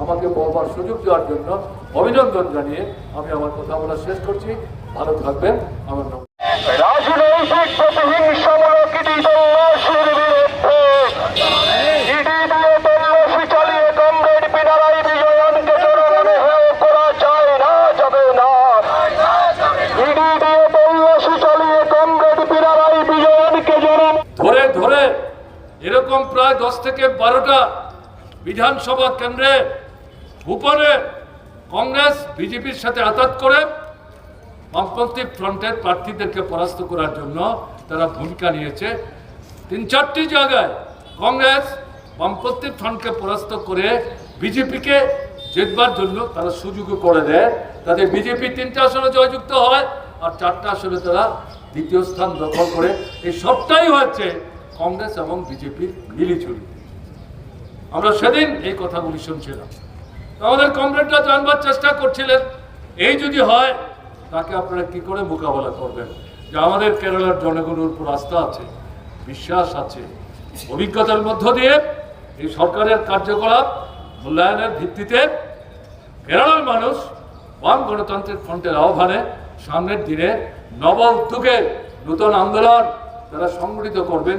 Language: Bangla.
আমাকে বলবার সুযোগ দেওয়ার জন্য অভিনন্দন জানিয়ে আমি আমার কথা বলা শেষ করছি। ভালো থাকবেন। আমার নাম রাজনৈতিক প্রতিহিংসামূলক চালিয়ে কমরেড পিনারাই বিজয়নকে জনগণে হেয় করা যায় না, যাবে না। ইডি দিয়ে তল্লাশি চালিয়ে কমরেড পিনারাই বিজয়নকে ধরে ধরে এরকম প্রায় 10 থেকে 12টা বিধানসভা কেন্দ্রে উপরে কংগ্রেস বিজেপির সাথে আঘাত করে বামপন্থী ফ্রন্টের প্রার্থীদেরকে পরাস্ত করার জন্য তারা ভূমিকা নিয়েছে। 3-4টি জায়গায় কংগ্রেস বামপন্থী ফ্রন্টকে পরাস্ত করে বিজেপিকে জিতবার জন্য তারা সুযোগ করে দেয়, তাদের বিজেপি 3টা আসনে জয়যুক্ত হয় আর 4টা আসনে তারা দ্বিতীয় স্থান দখল করে। এই সবটাই হচ্ছে কংগ্রেস এবং বিজেপির মিলিঝুলি। আমরা সেদিন এই কথাগুলি শুনছিলাম। আমাদের কমরেডরা জানবার চেষ্টা করছিলেন এই যদি হয় তাকে আপনারা কি করে মোকাবেলা করবেন। যে আমাদের কেরালার জনগণের উপর আস্থা আছে, বিশ্বাস আছে, অভিজ্ঞতার মধ্য দিয়ে এই সরকারের কার্যকলাপ মূল্যায়নের ভিত্তিতে কেরালার মানুষ বাম গণতান্ত্রিক ফ্রন্টের আহ্বানে সামনের দিনে নব উদ্যোগে নূতন আন্দোলন তারা সংগঠিত করবেন।